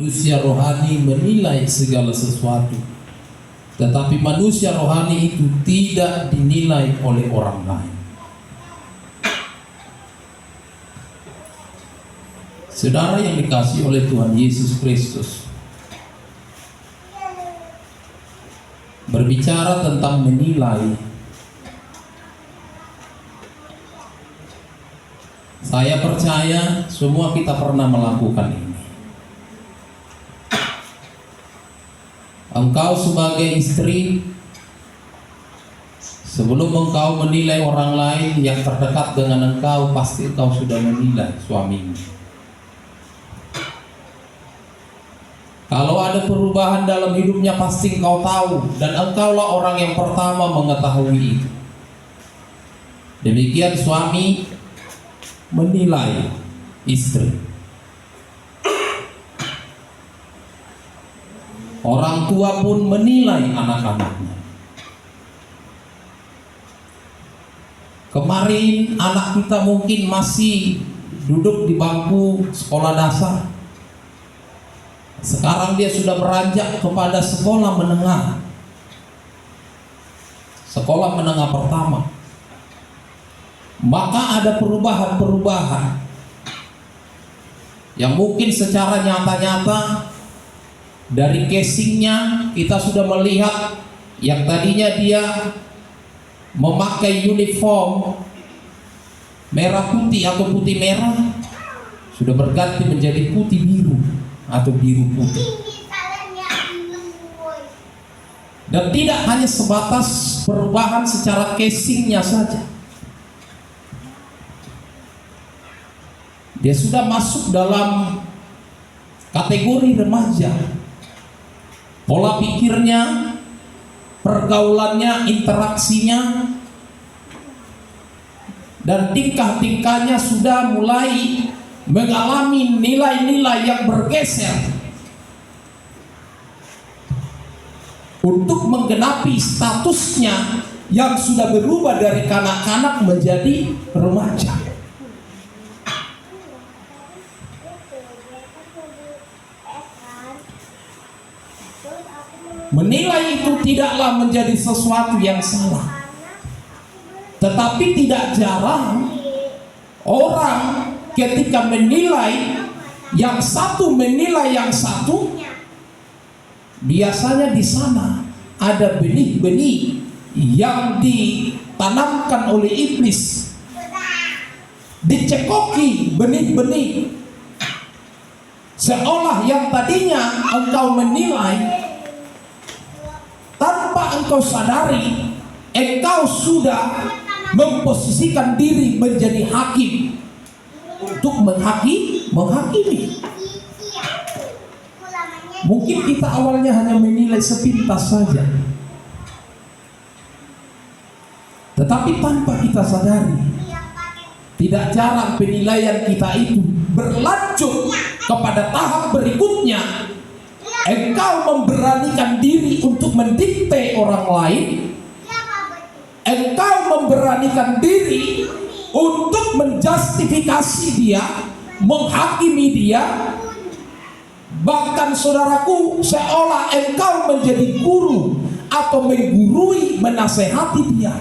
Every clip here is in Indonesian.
Manusia rohani menilai segala sesuatu, tetapi manusia rohani itu tidak dinilai oleh orang lain. Saudara yang dikasihi oleh Tuhan Yesus Kristus, berbicara tentang menilai, saya percaya semua kita pernah melakukan ini. Engkau sebagai istri, sebelum engkau menilai orang lain yang terdekat dengan engkau, pasti engkau sudah menilai suamimu. Kalau ada perubahan dalam hidupnya, pasti engkau tahu, dan engkaulah orang yang pertama mengetahui itu. Demikian suami menilai istri. Orang tua pun menilai anak-anaknya. Kemarin anak kita mungkin masih duduk di bangku sekolah dasar. Sekarang dia sudah beranjak kepada sekolah menengah. Sekolah menengah pertama. Maka ada perubahan-perubahan yang mungkin secara nyata-nyata dari casingnya kita sudah melihat yang tadinya dia memakai uniform merah putih atau putih merah sudah berganti menjadi putih biru atau biru putih. Dan tidak hanya sebatas perubahan secara casingnya saja, dia sudah masuk dalam kategori remaja. Pola pikirnya, pergaulannya, interaksinya, dan tingkah-tingkahnya sudah mulai mengalami nilai-nilai yang bergeser untuk menggenapi statusnya yang sudah berubah dari kanak-kanak menjadi remaja. Menilai itu tidaklah menjadi sesuatu yang salah, tetapi tidak jarang orang ketika menilai yang satu menilai yang satu, biasanya di sana ada benih-benih yang ditanamkan oleh iblis, dicekoki benih-benih, seolah yang tadinya engkau menilai, tanpa engkau sadari, engkau sudah memposisikan diri menjadi hakim untuk menghakimi. Mungkin kita awalnya hanya menilai sepintas saja, tetapi tanpa kita sadari, tidak jarang penilaian kita itu berlanjut kepada tahap berikutnya. Engkau memberanikan diri untuk mendikte orang lain. Engkau memberanikan diri untuk menjustifikasi dia, menghakimi dia. Bahkan saudaraku, seolah engkau menjadi guru atau menggurui, menasehati dia.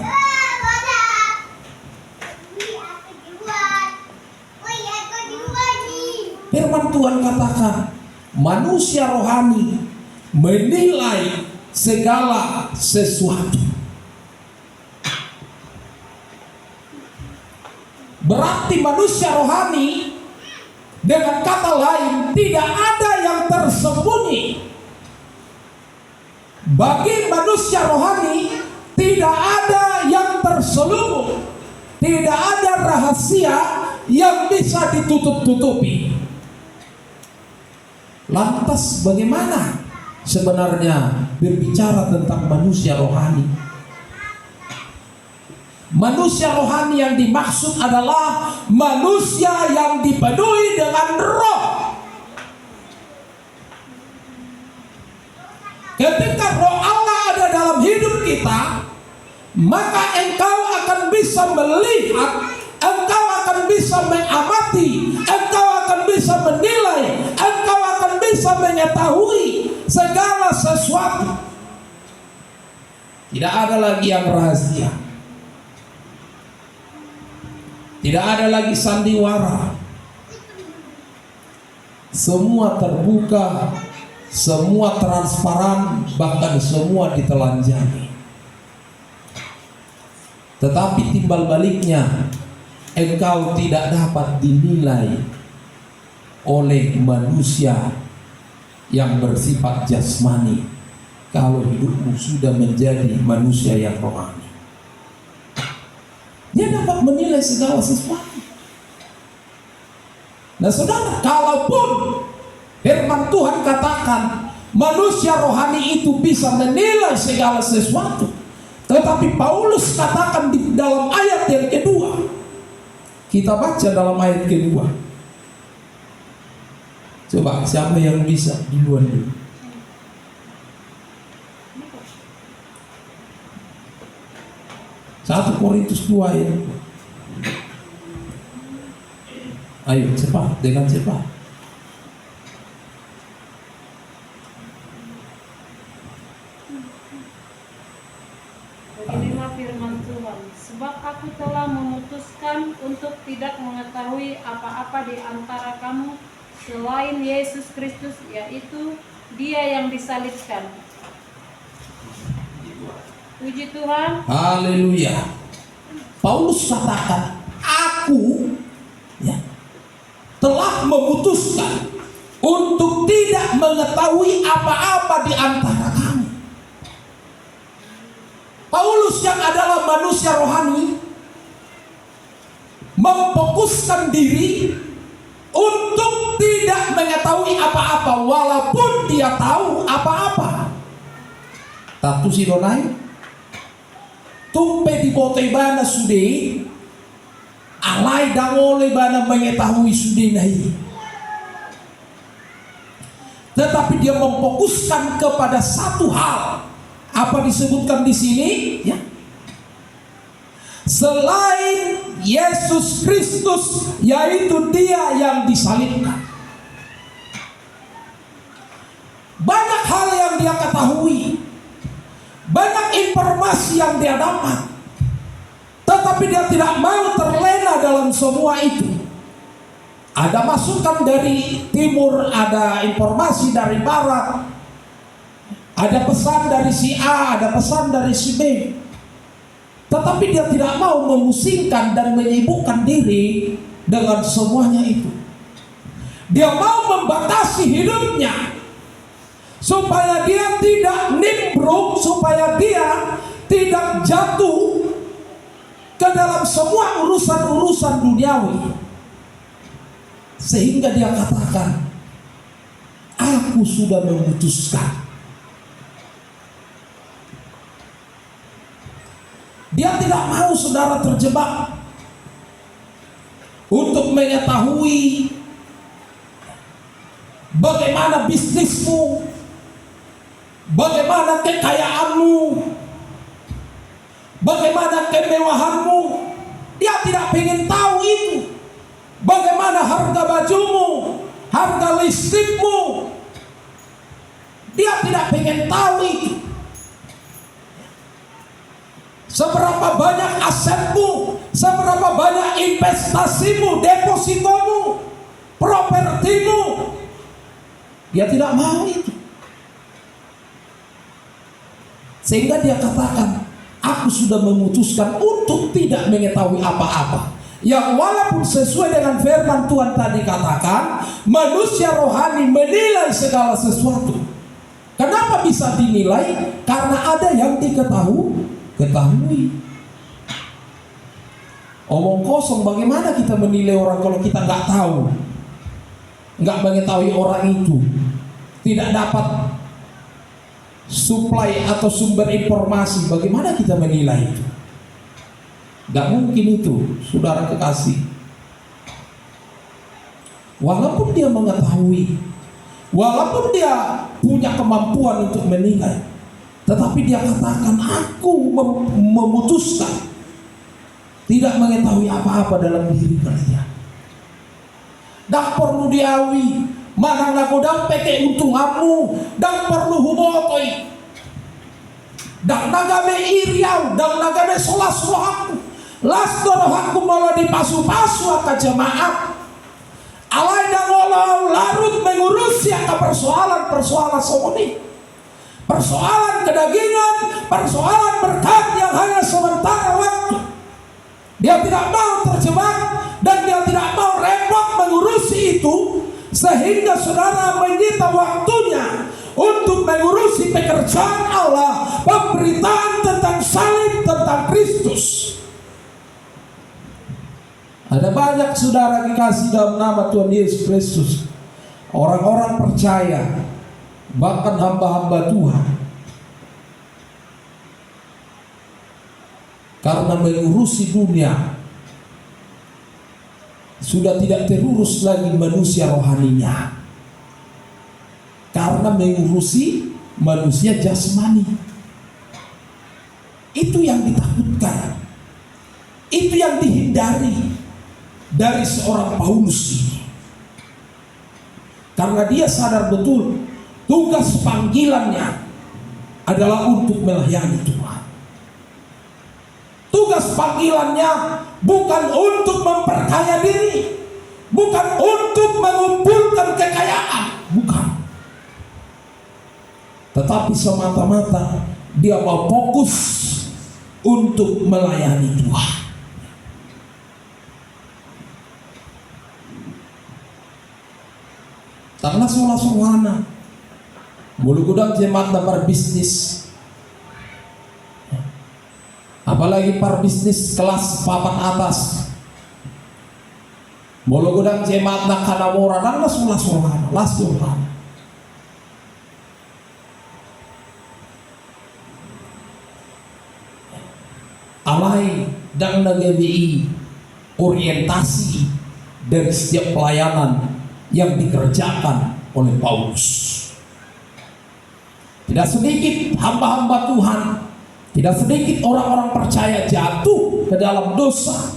Firman Tuhan katakan, manusia rohani menilai segala sesuatu. Berarti manusia rohani, dengan kata lain, tidak ada yang tersembunyi. Bagi manusia rohani, tidak ada yang terselubung, tidak ada rahasia yang bisa ditutup-tutupi. Lantas bagaimana sebenarnya berbicara tentang manusia rohani? Manusia rohani yang dimaksud adalah manusia yang dipenuhi dengan roh. Ketika roh Allah ada dalam hidup kita, maka engkau akan bisa melihat, engkau akan bisa mengamati, engkau akan bisa menilai, engkau akan bisa mengetahui segala sesuatu. Tidak ada lagi yang rahasia. Tidak ada lagi sandiwara. Semua terbuka, semua transparan, bahkan semua ditelanjangi. Tetapi timbal baliknya, engkau tidak dapat dinilai oleh manusia yang bersifat jasmani kalau hidupmu sudah menjadi manusia yang rohani. Dia dapat menilai segala sesuatu. Nah saudara, kalaupun firman Tuhan katakan manusia rohani itu bisa menilai segala sesuatu, tetapi Paulus katakan di dalam ayat yang kedua, kita baca dalam ayat kedua. Coba siapa yang bisa duluan dulu? Satu Korintus 2 ayat 2. Ayo cepat, dengan cepat. Beginilah firman Tuhan, sebab aku telah memutuskan untuk tidak mengetahui apa-apa di antara kamu selain Yesus Kristus, yaitu Dia yang disalibkan. Puji Tuhan. Haleluya. Paulus katakan, aku telah memutuskan untuk tidak mengetahui apa-apa di antara kamu. Paulus yang adalah manusia rohani memfokuskan diri untuk tidak mengetahui apa-apa, walaupun dia tahu apa-apa. Tatu sidonai tumpe di botai bana sude alai dangole bana mengetahui sude nahi. Tetapi dia memfokuskan kepada satu hal. Apa disebutkan di sini? Ya. Selain Yesus Kristus, yaitu Dia yang disalibkan. Banyak hal yang dia ketahui, banyak informasi yang dia dapat, tetapi dia tidak mau terlena dalam semua itu. Ada masukan dari timur, ada informasi dari barat, ada pesan dari si A, ada pesan dari si B. Tetapi dia tidak mau memusingkan dan menyibukkan diri dengan semuanya itu. Dia mau membatasi hidupnya supaya dia tidak nimbrung, supaya dia tidak jatuh ke dalam semua urusan-urusan duniawi. Sehingga dia katakan, aku sudah memutuskan. Dia tidak mau saudara terjebak untuk mengetahui bagaimana bisnismu, bagaimana kekayaanmu, bagaimana kemewahanmu. Dia tidak ingin tahu itu. Bagaimana harga bajumu, harga listrikmu. Dia tidak ingin tahu itu. Seberapa banyak asetmu, seberapa banyak investasimu, depositomu, propertimu. Dia tidak mau itu. Sehingga dia katakan, aku sudah memutuskan untuk tidak mengetahui apa-apa. Yang walaupun sesuai dengan firman Tuhan tadi katakan, manusia rohani menilai segala sesuatu. Kenapa bisa dinilai? Karena ada yang diketahui. Omong kosong, bagaimana kita menilai orang kalau kita nggak tahu, nggak mengetahui orang itu, tidak dapat suplai atau sumber informasi, bagaimana kita menilai itu? Nggak mungkin itu, saudara kekasih. Walaupun dia mengetahui, walaupun dia punya kemampuan untuk menilai, tetapi dia katakan, aku memutuskan tidak mengetahui apa-apa dalam diri kalian. Dak perlu diawi manang nagodang peke untungamu dan perlu humotoi dan nagame iriau dan nagame solas rohaku las dorohaku malah dipasu-pasu aka jemaat alai dan olau larut mengurusi aka persoalan somoni, persoalan kedagingan, persoalan berkat yang hanya sementara waktu. Dia tidak mau terjebak dan dia tidak mau repot mengurusi itu, sehingga saudara menyita waktunya untuk mengurusi pekerjaan Allah, pemberitaan tentang salib, tentang Kristus. Ada banyak saudara dikasih dalam nama Tuhan Yesus Kristus, orang-orang percaya, bahkan hamba-hamba Tuhan, karena mengurusi dunia sudah tidak terurus lagi manusia rohaninya, karena mengurusi manusia jasmani. Itu yang ditakutkan, itu yang dihindari dari seorang Paulus ini, karena dia sadar betul tugas panggilannya adalah untuk melayani Tuhan. Tugas panggilannya bukan untuk memperkaya diri, bukan untuk mengumpulkan kekayaan, bukan. Tetapi semata-mata dia mau fokus untuk melayani Tuhan. Karena sola-solana mulu gudang jemaat dapat bisnis, apalagi par bisnis kelas papan atas, mulu gudang jemaat nak kanamora dan sola-solana, las-solana. Alai dan nagabi orientasi dari setiap pelayanan yang dikerjakan oleh Paulus. Tidak sedikit hamba-hamba Tuhan, tidak sedikit orang-orang percaya jatuh ke dalam dosa,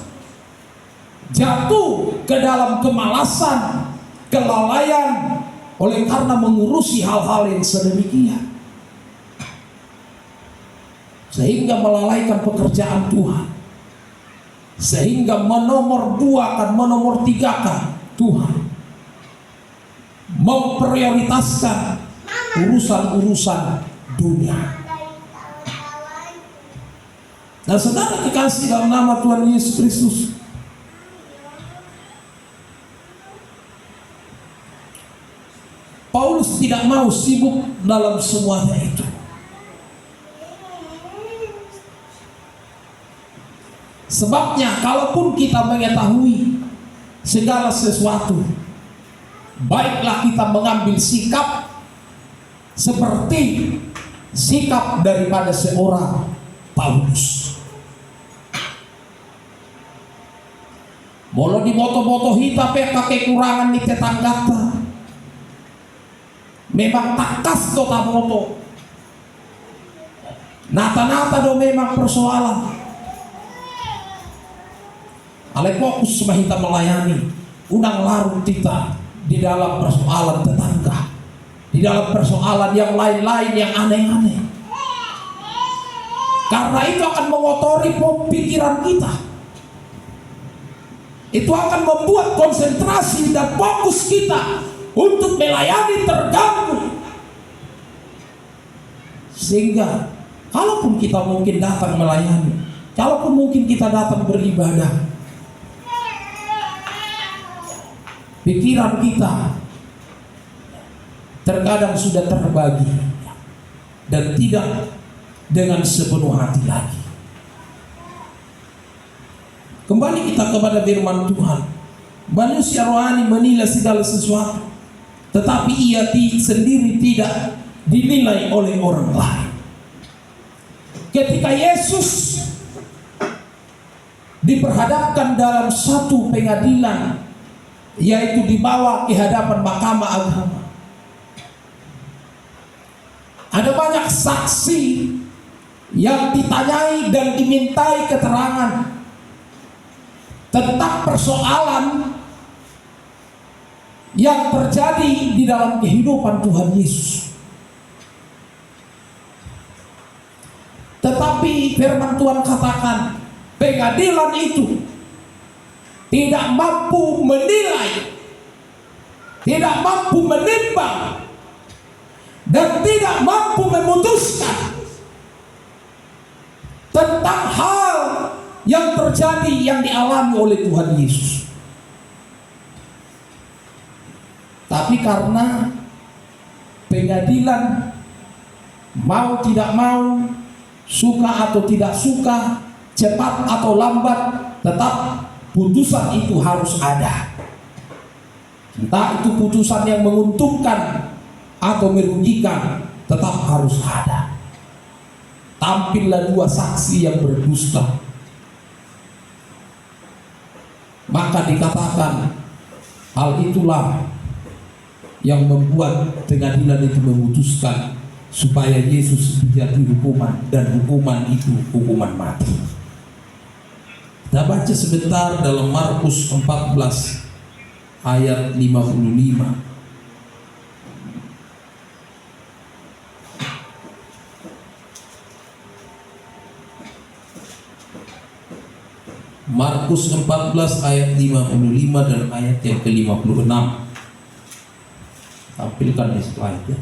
jatuh ke dalam kemalasan, kelalaian oleh karena mengurusi hal-hal yang sedemikian, sehingga melalaikan pekerjaan Tuhan, sehingga menomor tigakan Tuhan, memprioritaskan urusan-urusan dunia. Nah saudara kekasih dalam nama Tuhan Yesus Kristus, Paulus tidak mau sibuk dalam semuanya itu. Sebabnya kalaupun kita mengetahui segala sesuatu, baiklah kita mengambil sikap seperti sikap daripada seorang Paulus. Molo di moto-moto hita pe pakai kurangan di tetanggata, memang takas kota moto, nata-nata do memang persoalan. Ale fokus mahita melayani, unang larut kita di dalam persoalan tetangga, di dalam persoalan yang lain-lain yang aneh-aneh. Karena itu akan mengotori pikiran kita. Itu akan membuat konsentrasi dan fokus kita untuk melayani terganggu. Sehingga kalaupun kita mungkin datang melayani, kalaupun mungkin kita datang beribadah, pikiran kita terkadang sudah terbagi dan tidak dengan sepenuh hati lagi. Kembali kita kepada firman Tuhan. Manusia rohani menilai segala sesuatu, tetapi ia sendiri tidak dinilai oleh orang lain. Ketika Yesus diperhadapkan dalam satu pengadilan, yaitu dibawa ke hadapan mahkamah agama, ada banyak saksi yang ditanyai dan dimintai keterangan tentang persoalan yang terjadi di dalam kehidupan Tuhan Yesus. Tetapi firman Tuhan katakan, pengadilan itu tidak mampu menilai, tidak mampu menimbang, dan tidak mampu memutuskan tentang hal yang terjadi, yang dialami oleh Tuhan Yesus. Tapi karena pengadilan mau tidak mau, suka atau tidak suka, cepat atau lambat, tetap putusan itu harus ada. Entah itu putusan yang menguntungkan atau merugikan, tetap harus ada. Tampillah dua saksi yang berdusta, maka dikatakan hal itulah yang membuat pengadilan itu memutuskan supaya Yesus dijatuhi hukuman, dan hukuman itu hukuman mati. Kita baca sebentar dalam Markus 14 ayat 55. Markus 14 ayat 55 dan ayat yang ke-56. Tampilkan di slide ya.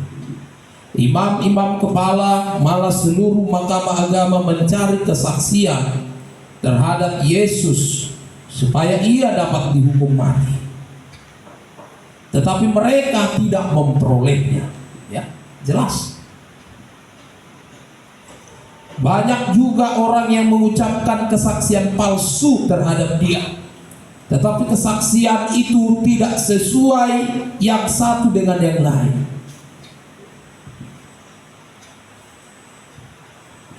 Imam-imam kepala malah seluruh mahkamah agama mencari kesaksian terhadap Yesus supaya ia dapat dihukum mati. Tetapi mereka tidak memperolehnya. Ya, jelas. Banyak juga orang yang mengucapkan kesaksian palsu terhadap dia, tetapi kesaksian itu tidak sesuai yang satu dengan yang lain.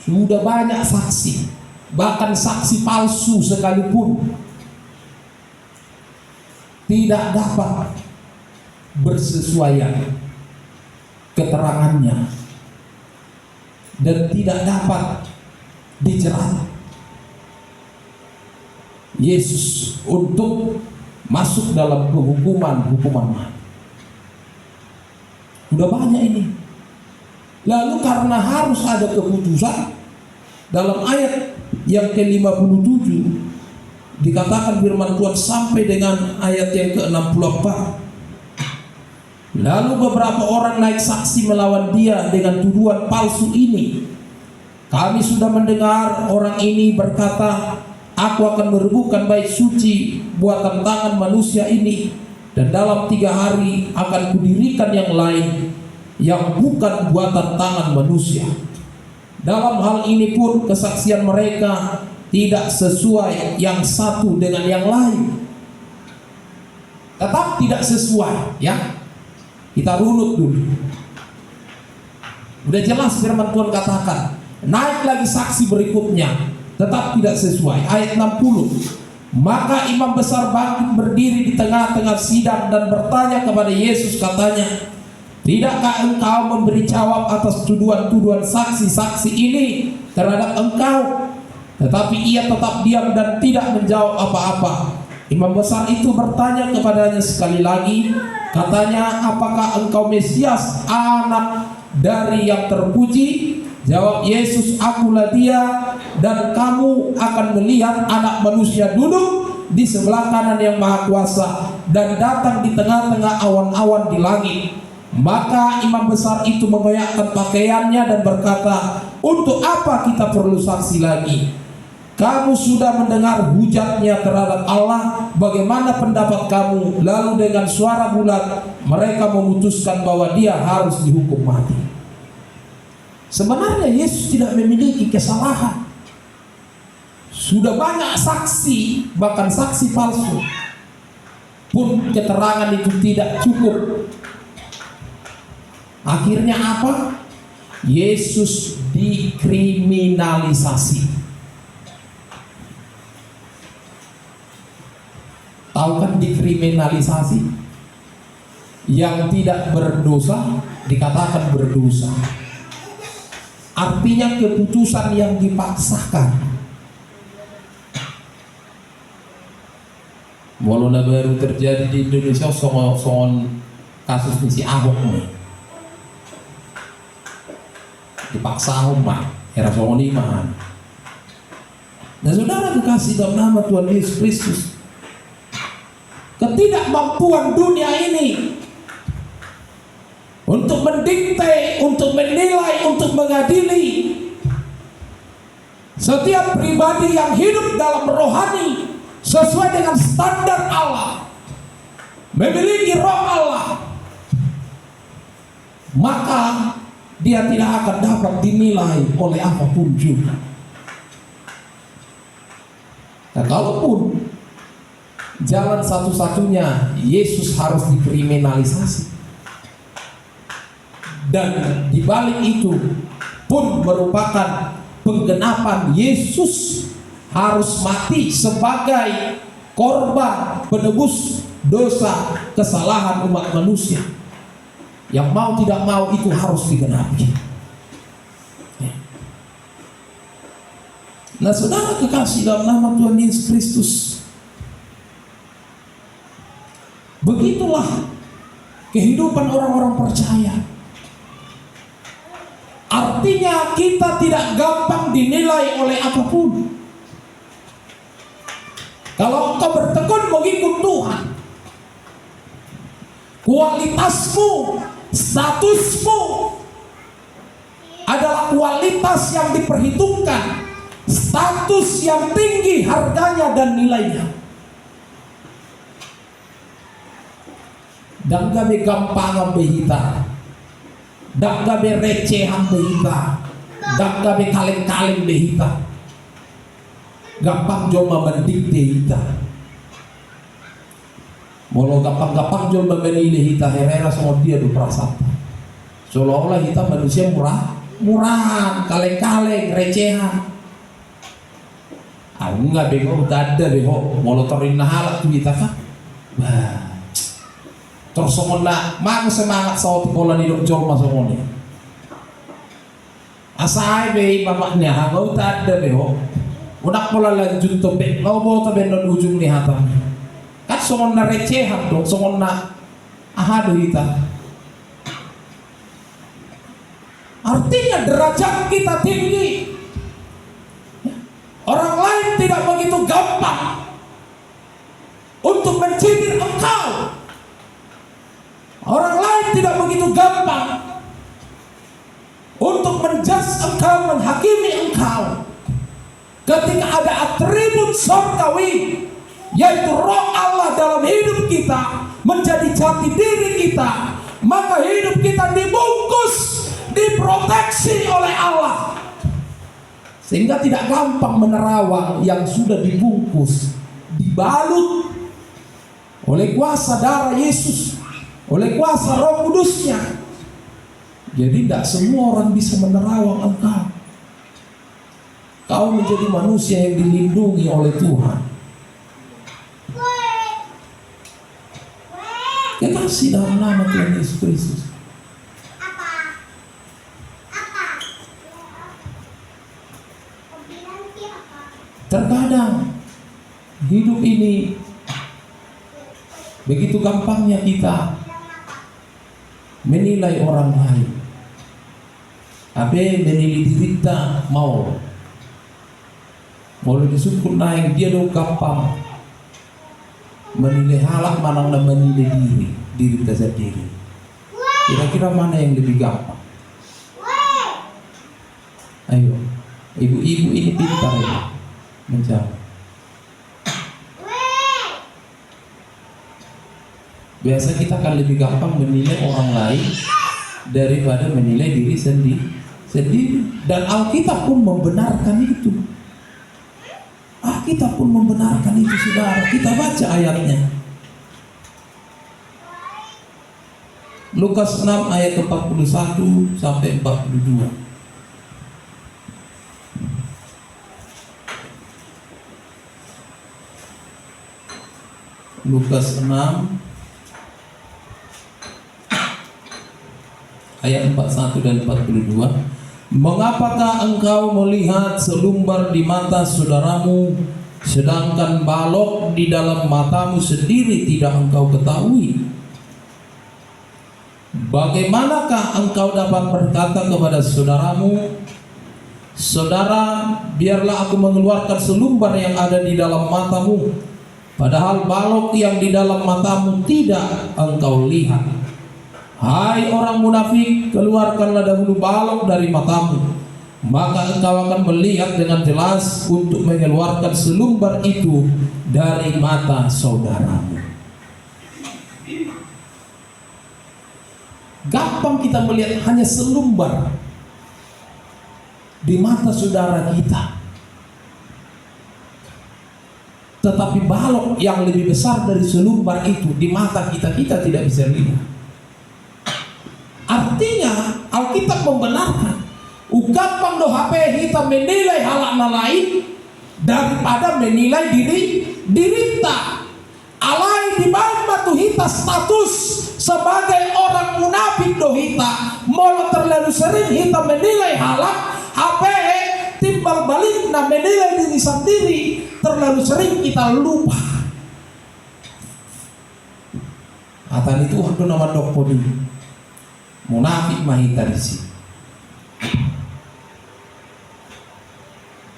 Sudah banyak saksi, bahkan saksi palsu sekalipun tidak dapat bersesuaian keterangannya dan tidak dapat dijerat Yesus untuk masuk dalam hukuman mati. Udah banyak ini. Lalu karena harus ada keputusan, dalam ayat yang ke-57 dikatakan firman Tuhan sampai dengan ayat yang ke-64. Lalu beberapa orang naik saksi melawan dia dengan tuduhan palsu ini. Kami sudah mendengar orang ini berkata, aku akan merebuhkan bait suci buatan tangan manusia ini, dan dalam 3 hari akan kudirikan yang lain yang bukan buatan tangan manusia. Dalam hal ini pun kesaksian mereka tidak sesuai yang satu dengan yang lain. Tetap tidak sesuai, ya. Kita runut dulu. Udah jelas firman Tuhan katakan. Naik lagi saksi berikutnya, tetap tidak sesuai. Ayat 60. Maka imam besar bangkit berdiri di tengah-tengah sidang dan bertanya kepada Yesus, katanya, tidakkah engkau memberi jawab atas tuduhan-tuduhan saksi-saksi ini terhadap engkau? Tetapi ia tetap diam dan tidak menjawab apa-apa. Imam besar itu bertanya kepadanya sekali lagi, katanya, apakah engkau Mesias, anak dari yang terpuji? Jawab Yesus, akulah dia, dan kamu akan melihat Anak Manusia duduk di sebelah kanan yang Maha Kuasa dan datang di tengah-tengah awan-awan di langit. Maka imam besar itu mengoyakkan pakaiannya dan berkata, untuk apa kita perlu saksi lagi? Kamu sudah mendengar hujatnya terhadap Allah, bagaimana pendapat kamu? Lalu dengan suara bulat mereka memutuskan bahwa dia harus dihukum mati. Sebenarnya Yesus tidak memiliki kesalahan. Sudah banyak saksi, bahkan saksi palsu pun keterangan itu tidak cukup. Akhirnya apa? Yesus dikriminalisasi. Tahu kan dikriminalisasi? Yang tidak berdosa dikatakan berdosa. Artinya keputusan yang dipaksakan. Walau baru terjadi di Indonesia soal kasus si Ahok nih. Dipaksa Ahok mah, era songon iman. Nah saudara kekasih dalam nama Tuhan Yesus Kristus, ketidakmampuan dunia ini untuk mendikte, untuk menilai, untuk mengadili setiap pribadi yang hidup dalam rohani sesuai dengan standar Allah, memiliki roh Allah, maka dia tidak akan dapat dinilai oleh apapun juga. Nah, kalaupun jalan satu-satunya Yesus harus dikriminalisasi, dan dibalik itu pun merupakan penggenapan Yesus harus mati sebagai korban penebus dosa kesalahan umat manusia. Yang mau tidak mau itu harus digenapi. Nah saudara kekasih dalam nama Tuhan Yesus Kristus, begitulah kehidupan orang-orang percaya. Artinya kita tidak gampang dinilai oleh apapun. Kalau engkau bertekun mengikut Tuhan, kualitasmu, statusmu adalah kualitas yang diperhitungkan, status yang tinggi harganya dan nilainya. Dan gabe gampang behita, dan gabe recehan behita, dan gabe kaleng-kaleng behita, gampang joma mendikte kita. Molo gampang-gampang joma menilai kita herera sama dia do prasapa. Seolah-olah kita manusia murahan, kaleng-kaleng, recehan. Aku nggak bego, tak ada bego. Molo torin nahalak tuh kita kan. Wah, terus semua mang semangat saat pola ni dokjol masuk ni. Asai be bapaknya, aku tak ada bego. Unak pola lanjut topik, kau mau taben non ujung ni hatam. Kan semua na recehan dong, semua na ahadu kita. Artinya derajat kita tinggi. Orang lain tidak begitu gampang untuk mencibir engkau. Orang lain tidak begitu gampang untuk menjudge engkau, menghakimi engkau. Ketika ada atribut surgawi, yaitu roh Allah dalam hidup kita, menjadi jati diri kita, maka hidup kita dibungkus, diproteksi oleh Allah, sehingga tidak gampang menerawang yang sudah dibungkus, dibalut oleh kuasa darah Yesus, oleh kuasa Roh Kudusnya. Jadi tidak semua orang bisa menerawang engkau. Kau menjadi manusia yang dilindungi oleh Tuhan. Kekasih dalam nama Tuhan Yesus Kristus. Terkadang hidup ini begitu gampangnya kita menilai orang lain. Abe menilai diri kita mau disukun naik dia do gampang menilai halak manang dan menilai diri kita sendiri. Kira-kira mana yang lebih gampang? Ayo, ibu-ibu ini pintar ya menjawab. Biasa kita akan lebih gampang menilai orang lain daripada menilai diri sendiri. Dan Alkitab pun membenarkan itu. Alkitab pun membenarkan itu, saudara. Kita baca ayatnya. Lukas 6 ayat 41 sampai 42. Lukas 6 ayat 41 dan 42. Mengapakah engkau melihat selumbar di mata saudaramu sedangkan balok di dalam matamu sendiri tidak engkau ketahui? Bagaimanakah engkau dapat berkata kepada saudaramu, saudara, biarlah aku mengeluarkan selumbar yang ada di dalam matamu, padahal balok yang di dalam matamu tidak engkau lihat? Hai orang munafik, keluarkanlah dahulu balok dari matamu, maka engkau akan melihat dengan jelas untuk mengeluarkan selumbar itu dari mata saudaramu. Gampang kita melihat hanya selumbar di mata saudara kita, tetapi balok yang lebih besar dari selumbar itu di mata kita tidak bisa lihat. Artinya Alkitab membenarkan gampang do HP kita menilai hal lain daripada menilai diri kita. Alai di bawah tu hita status sebagai orang munafik do hita, mau terlalu sering hita menilai halak HP timbal balik na menilai diri sendiri, terlalu sering kita lupa. Atan itu waktu nama dokpodi munafik mahita di sini.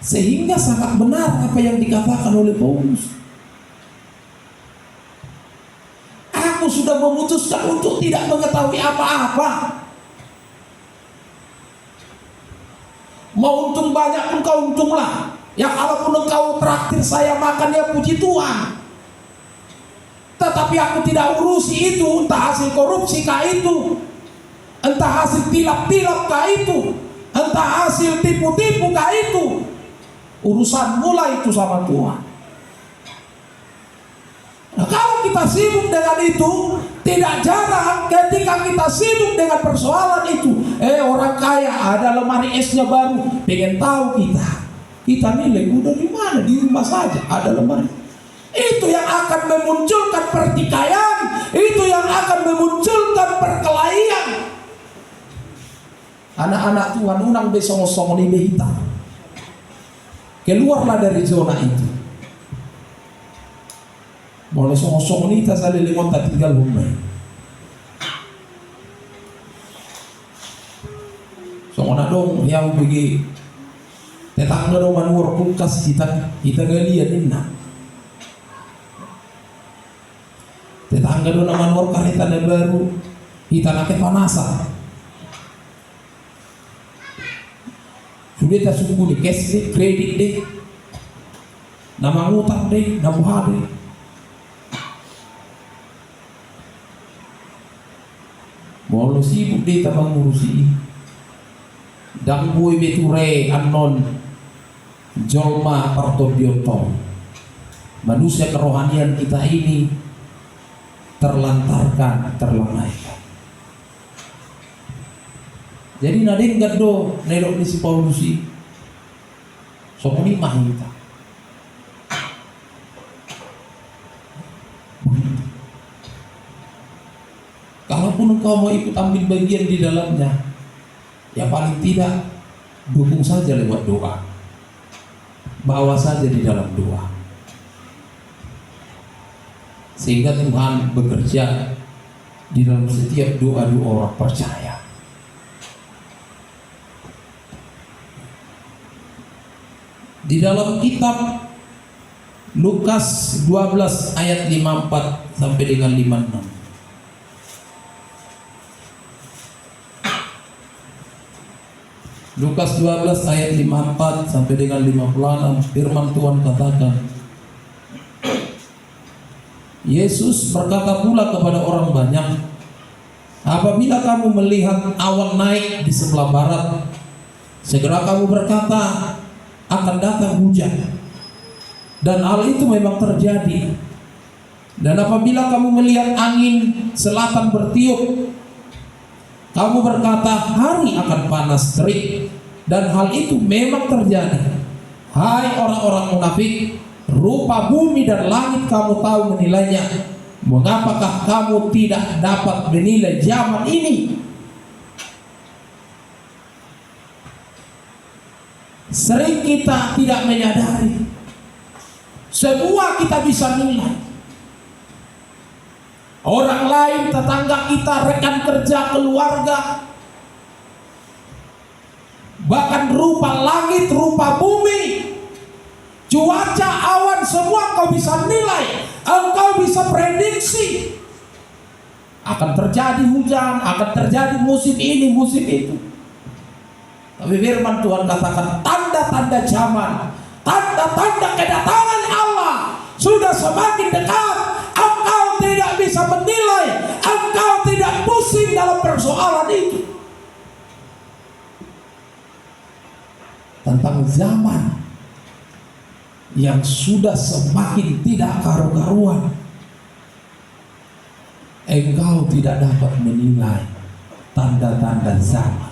Sehingga sangat benar apa yang dikatakan oleh Paulus. Aku sudah memutuskan untuk tidak mengetahui apa-apa. Mau untung banyak engkau untunglah. Ya kalaupun engkau traktir saya makan, ya puji Tuhan. Tetapi aku tidak urusi itu, entah hasil korupsi kah itu, entah hasil tilap-tilap kah itu, entah hasil tipu-tipu kah itu. Urusan mula itu sama Tuhan. Nah, kalau kita sibuk dengan itu, tidak jarang ketika kita sibuk dengan persoalan itu, orang kaya ada lemari esnya baru, pengen tahu kita nilai udah di mana, di rumah saja ada lemari. Itu yang akan memunculkan pertikaian, itu yang akan memunculkan perkelahian. Anak-anak Tuhan unang besong-song ni behita, keluarlah dari zona itu. Boleh song-song ni tas ada limon tak tinggal rumah. Song dong yang pergi tetangga dong manuar kulkas kita ngeliat inna. Tetangga dong manuar kareta baru kita nak panasan. Sudah tak suku di cash deh, kredit deh, nama ngutang deh, nama hari. Mau sibuk deh tak mengurusi. Dan boy beture anon jolma partobioto. Manusia kerohanian kita ini terlantarkan, terlalaikan. Jadi nading gado nedok ni si Paulusi. Sokoni mahita. Kalaupun engkau mau ikut ambil bagian di dalamnya, ya paling tidak dukung saja lewat doa, bawa saja di dalam doa, sehingga Tuhan bekerja di dalam setiap doa-doa orang percaya. Di dalam kitab Lukas 12 ayat 54 sampai dengan 56. Lukas 12 ayat 54 sampai dengan 56, firman Tuhan katakan, Yesus berkata pula kepada orang banyak, apabila kamu melihat awan naik di sebelah barat, segera kamu berkata, akan datang hujan. Dan hal itu memang terjadi. Dan apabila kamu melihat angin selatan bertiup, kamu berkata, hari akan panas terik. Dan hal itu memang terjadi. Hai orang-orang munafik, rupa bumi dan langit kamu tahu menilainya. Mengapakah kamu tidak dapat menilai zaman ini? Sering kita tidak menyadari Semua kita bisa nilai. Orang lain, tetangga kita, rekan kerja, keluarga, bahkan rupa langit, rupa bumi, cuaca, awan, semua kau bisa nilai. Engkau bisa prediksi akan terjadi hujan, akan terjadi musim ini, musim itu. Tapi firman Tuhan katakan tanda-tanda zaman, tanda-tanda kedatangan Allah sudah semakin dekat. Engkau tidak bisa menilai, engkau tidak pusing dalam persoalan itu. Tentang zaman yang sudah semakin tidak karu-karuan, engkau tidak dapat menilai tanda-tanda zaman.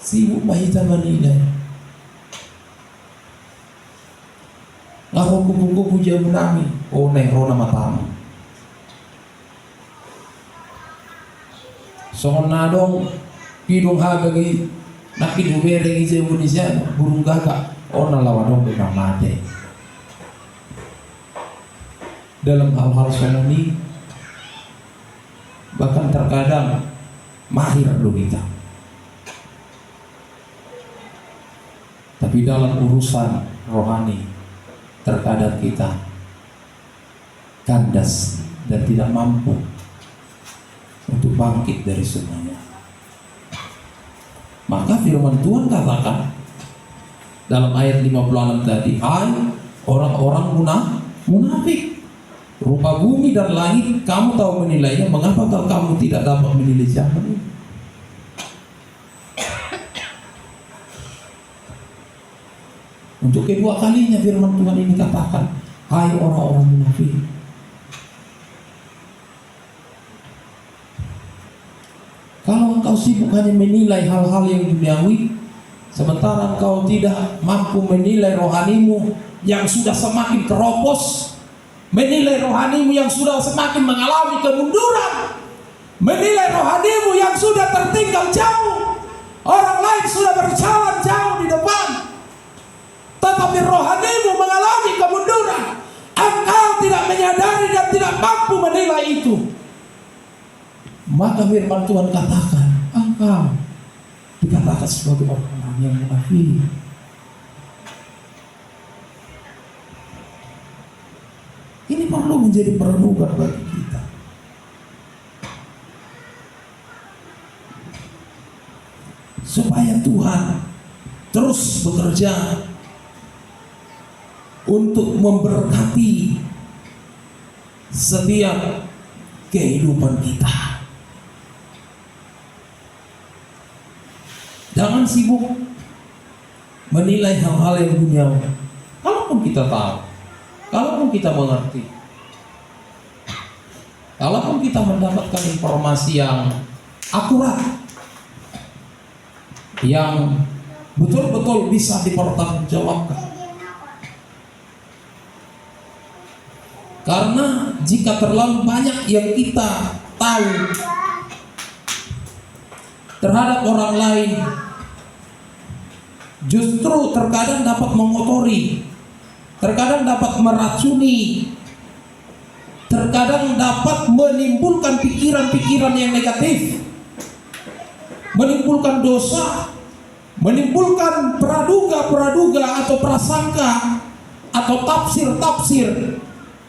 Sibuk mahita menilai. Ngaro kuku-kuku jauh nami, oh nehro nama tamu. Songonadong hidung habagi naki dubere gize Indonesia burung gagak, oh nalawadong dengan mate. Dalam hal-hal semoni, bahkan terkadang mahir lo kita. Tapi dalam urusan rohani, terkadang kita kandas dan tidak mampu untuk bangkit dari semuanya. Maka firman Tuhan katakan dalam ayat 56 tadi, hai orang-orang munafik, rupa bumi dan langit kamu tahu menilainya, mengapa kamu tidak dapat menilai zaman ini? Untuk kedua kalinya firman Tuhan ini katakan, hai orang-orang munafik. Kalau engkau sibuk hanya menilai hal-hal yang duniawi, sementara engkau tidak mampu menilai rohanimu yang sudah semakin keropos, menilai rohanimu yang sudah semakin mengalami kemunduran, menilai rohanimu yang sudah tertinggal jauh, orang lain sudah berjalan jauh di depan, tetapi rohanimu mengalami kemunduran, engkau tidak menyadari dan tidak mampu menilai itu. Maka firman Tuhan katakan, engkau dikatakan sebagai orang yang munafik. Ini perlu menjadi perenungan bagi kita. Supaya Tuhan terus bekerja untuk memberkati setiap kehidupan kita. Jangan sibuk menilai hal-hal yang duniawi. Kalaupun kita tahu, kalaupun kita mengerti, kalaupun kita mendapatkan informasi yang akurat, yang betul-betul bisa dipertanggungjawabkan. Karena jika terlalu banyak yang kita tahu terhadap orang lain, justru terkadang dapat mengotori, terkadang dapat meracuni, terkadang dapat menimbulkan pikiran-pikiran yang negatif, menimbulkan dosa, menimbulkan praduga-praduga atau prasangka atau tafsir-tafsir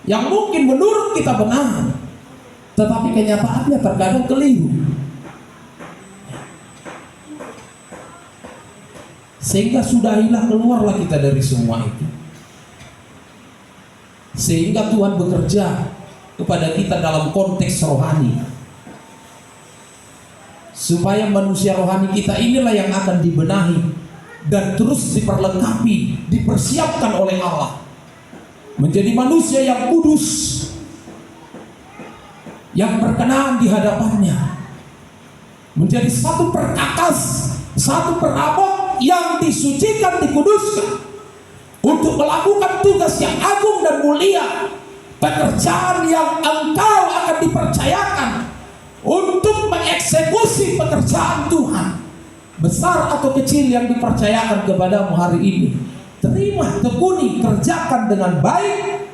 yang mungkin menurut kita benar, tetapi kenyataannya terkadang keliru. Sehingga sudahilah, keluarlah kita dari semua itu. Sehingga Tuhan bekerja kepada kita dalam konteks rohani, supaya manusia rohani kita inilah yang akan dibenahi dan terus diperlengkapi, dipersiapkan oleh Allah menjadi manusia yang kudus, yang berkenan di hadapannya, menjadi satu perkakas, satu perabot yang disucikan, dikuduskan untuk melakukan tugas yang agung dan mulia, pekerjaan yang engkau akan dipercayakan untuk mengeksekusi pekerjaan Tuhan besar atau kecil yang dipercayakan kepadamu hari ini. terima, tekuni, kerjakan dengan baik,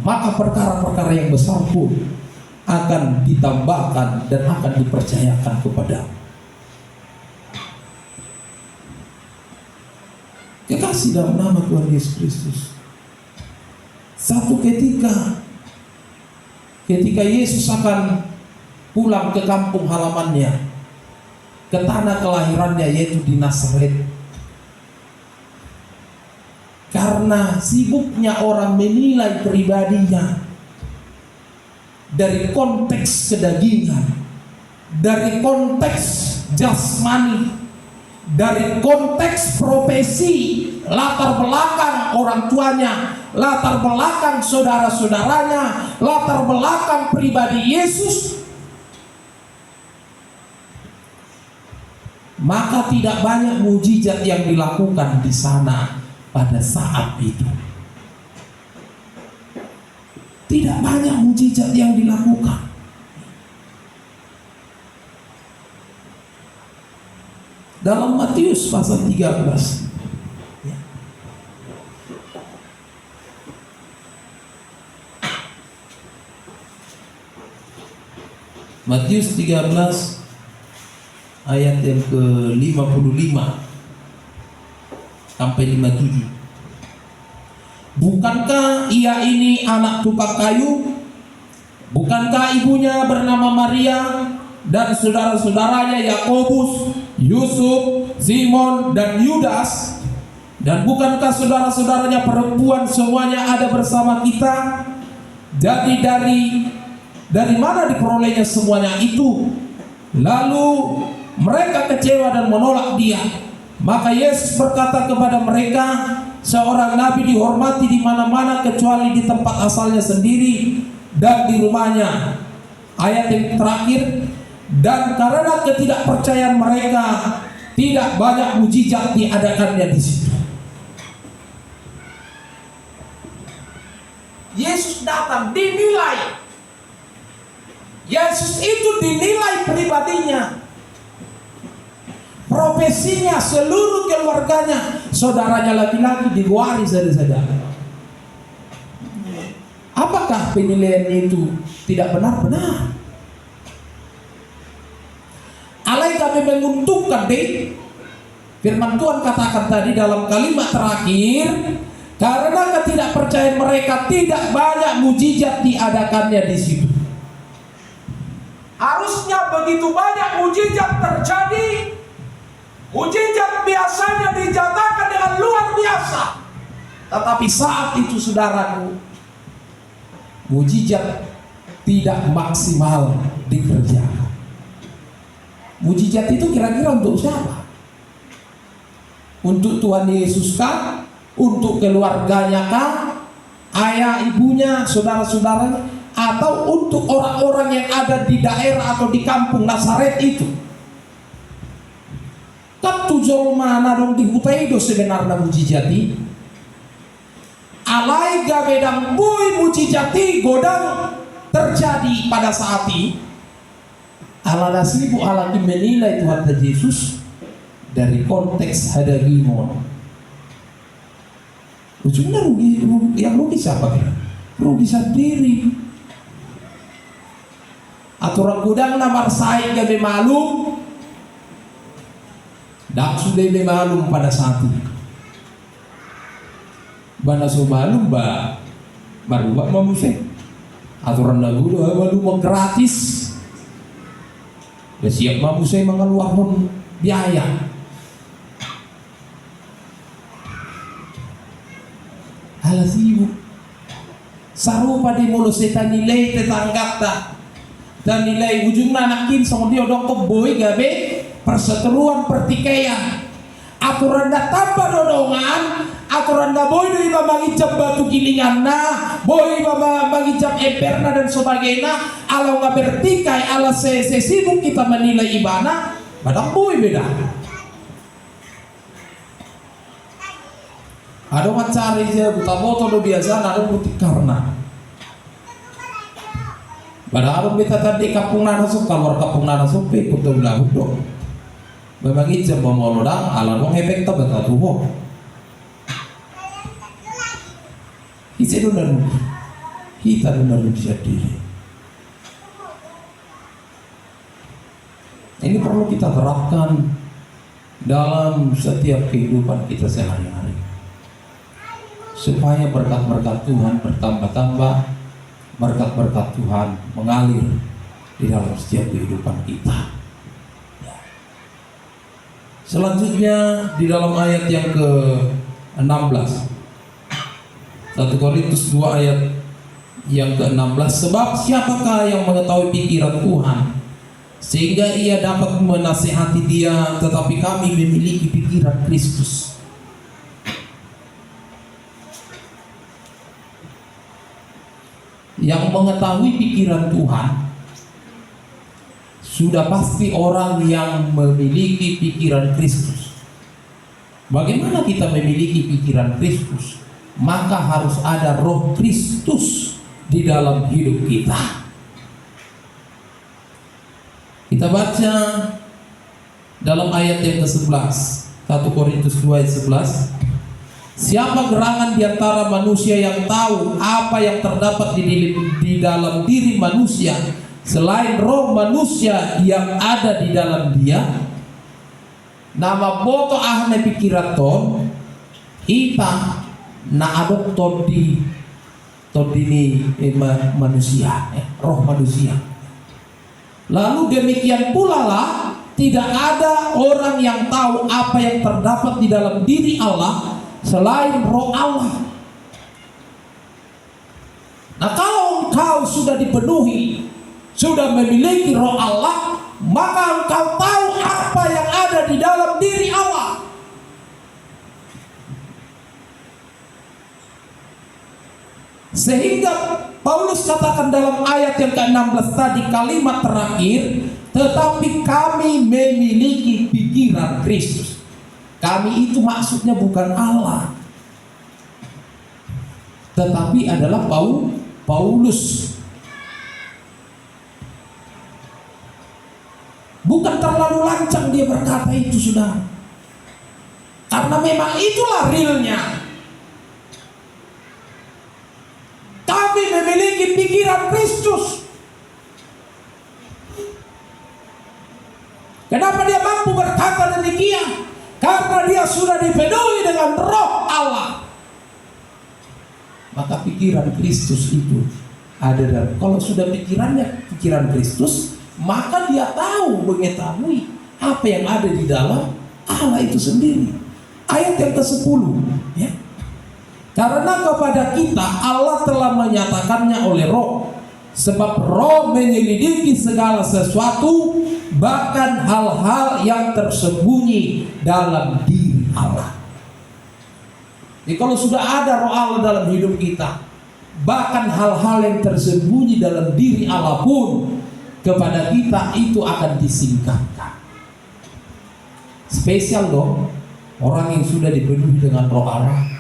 maka perkara-perkara yang besar pun akan ditambahkan dan akan dipercayakan kepadamu. Kekasih dalam nama Tuhan Yesus Kristus, satu ketika Yesus akan pulang ke kampung halamannya, ke tanah kelahirannya, yaitu di Nazaret, karena sibuknya orang menilai pribadinya dari konteks kedagingan, dari konteks jasmani, dari konteks profesi, latar belakang orang tuanya, latar belakang saudara-saudaranya, latar belakang pribadi Yesus, maka tidak banyak mujizat yang dilakukan di sana pada saat itu. Tidak banyak mujizat yang dilakukan. Dalam Matius pasal 13, Matius 13 ayat yang ke-55 sampai 57. Bukankah ia ini anak tukang kayu? Bukankah ibunya bernama Maria dan saudara-saudaranya Yakobus, Yusuf, Simon, dan Yudas? Dan bukankah saudara-saudaranya perempuan semuanya ada bersama kita? Jadi dari mana diperolehnya semuanya itu? Lalu mereka kecewa dan menolak dia. Maka Yesus berkata kepada mereka, seorang nabi dihormati di mana-mana kecuali di tempat asalnya sendiri dan di rumahnya. Ayat yang terakhir, dan karena ketidakpercayaan mereka, tidak banyak mujizat diadakannya di situ. Yesus datang dinilai. Yesus itu dinilai pribadinya, profesinya, seluruh keluarganya, saudaranya laki-laki diwaris saja. Apakah penilaian itu tidak benar-benar? Alai kami menguntungkan deh. Firman Tuhan katakan tadi dalam kalimat terakhir, karena ketidakpercayaan mereka tidak banyak mujizat diadakannya di situ. Harusnya begitu banyak mujizat terjadi. Mujizat biasanya dinyatakan dengan luar biasa. Tetapi saat itu saudaraku, mujizat tidak maksimal dikerjakan. Mujizat itu kira-kira untuk siapa? Untuk Tuhan Yesus kah? Untuk keluarganya kah? Ayah, ibunya, saudara-saudaranya? Atau untuk orang-orang yang ada di daerah atau di kampung Nazaret itu? Kan tujuan mana dong dihutai do sebenarnya mujizati? Alai gabedang bui mujizati godang terjadi pada saat ini. Ala nasibu ala menilai Tuhan Yesus dari konteks hadagimon. Ujungnya rugi, yang rugi siapa kira? Rugi sendiri. Aturan gudang namar saing gabe malum. Dak sudah malum pada saat itu. Bana so malum baru mamusik. Aturan lagu doa malum gratis. Ya siap mamusik mengeluarkan biaya. Alas ibu. Sarupa di mulut setan nilai tetanggap tak. Dan nilai ujungnya anakin sama dia dong boy gabe perseteruan pertikaian. Aturan dah tambah dodongan, aturan dah boy do iba mangicap batu gilingan na, boy iba mangicap emperna dan sebagainya. Alau nggak bertikai, ala sibuk kita menilai ibana, badang boy beda. Ada macari aja buta foto do biasa, ada putih karena. Padahal kita tadi kampung nanasuk keluar kampung nanasuk pe kutu belahu do. Memang itu memolodang ala dong efek tu betul. Kita benar diri. Ini perlu kita terapkan dalam setiap kehidupan kita sehari-hari, supaya berkat-berkat Tuhan bertambah-tambah, berkat-berkat Tuhan mengalir di dalam setiap kehidupan kita. Selanjutnya di dalam ayat yang ke-16, 1 Korintus 2 ayat yang ke-16, sebab siapakah yang mengetahui pikiran Tuhan sehingga ia dapat menasihati dia, tetapi kami memiliki pikiran Kristus. Yang mengetahui pikiran Tuhan sudah pasti orang yang memiliki pikiran Kristus. Bagaimana kita memiliki pikiran Kristus? Maka harus ada roh Kristus di dalam hidup kita. Kita baca dalam ayat yang ke-11, 1 Korintus 2 ayat 11. Siapa gerangan di antara manusia yang tahu apa yang terdapat di dalam diri manusia selain roh manusia yang ada di dalam dia? Nama boto ahne pikiraton kita na adok todi ini manusia, roh manusia. Lalu demikian pula lah, tidak ada orang yang tahu apa yang terdapat di dalam diri Allah selain roh Allah. Nah, kalau engkau sudah dipenuhi, sudah memiliki roh Allah, maka engkau tahu apa yang ada di dalam diri Allah. Sehingga Paulus katakan dalam ayat yang ke-16 tadi, kalimat terakhir, tetapi kami memiliki pikiran Kristus. Kami itu maksudnya bukan Allah, tetapi adalah Paulus. Bukan terlalu lancang dia berkata itu, saudara, karena memang itulah realnya. Kami memiliki pikiran Kristus. Kenapa dia mampu berkata demikian? Karena dia sudah dipenuhi dengan roh Allah. Maka pikiran Kristus itu ada dalam. Kalau sudah pikiran Kristus, maka dia mengetahui apa yang ada di dalam Allah itu sendiri. Ayat yang ke-10, ya. Karena kepada kita Allah telah menyatakannya oleh roh, sebab roh menyelidiki segala sesuatu, bahkan hal-hal yang tersembunyi dalam diri Allah. Jadi kalau sudah ada roh Allah dalam hidup kita, bahkan hal-hal yang tersembunyi dalam diri Allah pun kepada kita itu akan disingkapkan. Spesial dong orang yang sudah dipenuhi dengan roh Allah.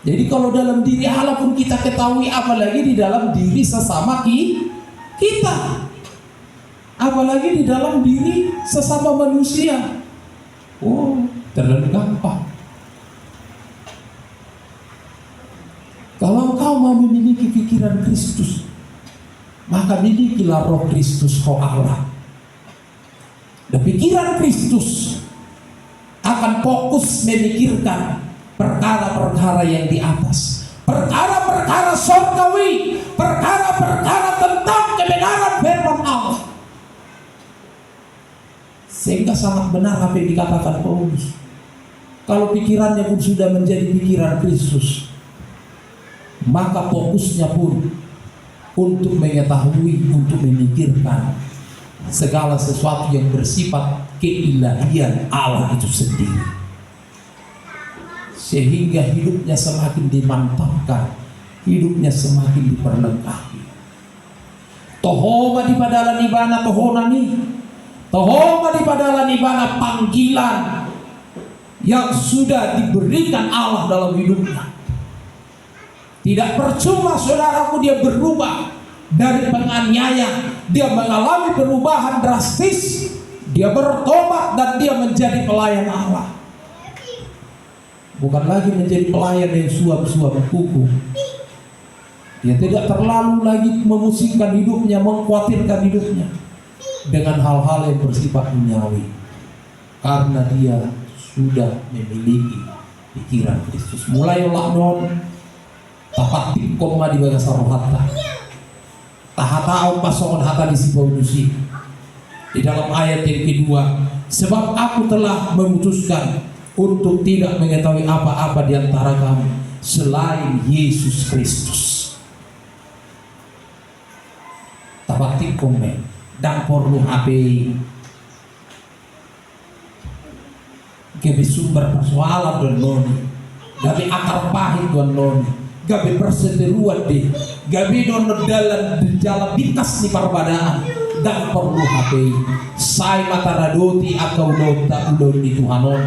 Jadi kalau dalam diri Allah pun kita ketahui, apalagi di dalam diri sesama kita, apalagi di dalam diri sesama manusia. Oh, terlalu gampang. Kalau engkau mau memiliki pikiran Kristus, maka milikilah roh Kristus, roh Allah. Dan pikiran Kristus akan fokus memikirkan perkara-perkara yang di atas, perkara-perkara surgawi, perkara-perkara tentang kebenaran firman Allah. Sehingga sangat benar apa yang dikatakan Paulus. Kalau pikirannya pun sudah menjadi pikiran Kristus, maka fokusnya pun untuk mengetahui, untuk memikirkan segala sesuatu yang bersifat keilahian Allah itu sendiri. Sehingga hidupnya semakin dimantapkan, hidupnya semakin diperlengkapi. Tohoma di padalan ibana tohonani, tohoma di padalan ibana panggilan yang sudah diberikan Allah dalam hidupnya. Tidak percuma saudaraku dia berubah dari penganiaya, dia mengalami perubahan drastis, dia bertobat dan dia menjadi pelayan Allah. bukan lagi menjadi pelayan yang suap-suap kuku. Dia tidak terlalu lagi memusingkan hidupnya, mengkhawatirkan hidupnya dengan hal-hal yang bersifat duniawi, karena dia sudah memiliki pikiran Kristus. Mulai laknon tapatik koma di bagasa rohata tahatau pasongan hata di sipaudusi. Di dalam ayat yang kedua, sebab aku telah memutuskan untuk tidak mengetahui apa-apa di antara kamu selain Yesus Kristus. Tapatik kome dan perlu HP gabi sumber persoalan don noni, gabi akar pahit don noni, gabi perseteruan deh, gabi don dalam jalan bintas di perbedaan, dan perlu HP saya mata radoti akau dota udon di Tuhanon,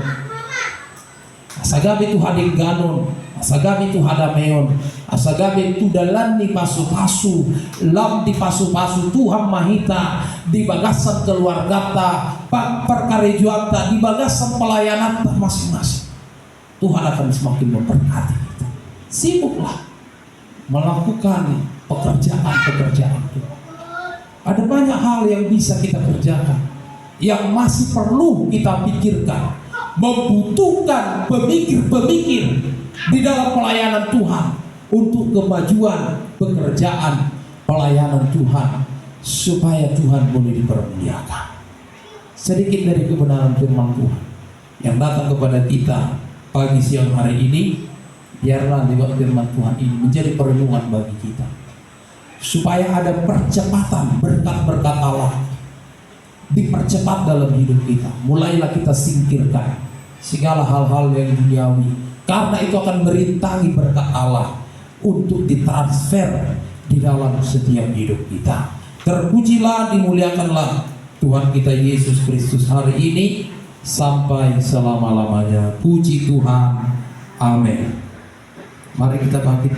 asagabi Tuhan ganon, asagabi Tuhan dameon, asagabi tu dalan di pasu-pasu, lam di pasu-pasu Tuhan mahita di bagasan keluarga perkarejuanta di bagasan pelayanan masing-masing. Tuhan akan semakin memberkati kita. Sibuklah melakukan pekerjaan Tuhan. Ada banyak hal yang bisa kita kerjakan, yang masih perlu kita pikirkan, membutuhkan pemikir-pemikir di dalam pelayanan Tuhan untuk kemajuan pekerjaan pelayanan Tuhan, supaya Tuhan boleh dipermuliakan. Sedikit dari kebenaran firman Tuhan yang datang kepada kita pagi siang hari ini, biarlah lewat firman Tuhan ini menjadi perenungan bagi kita, supaya ada percepatan berkat-berkat Allah dipercepat dalam hidup kita. Mulailah kita singkirkan segala hal-hal yang duniawi, karena itu akan merintangi berkat Allah untuk ditransfer di dalam setiap hidup kita. Terpujilah, dimuliakanlah Tuhan kita Yesus Kristus hari ini sampai selama-lamanya. Puji Tuhan. Amin. Mari kita bangkit.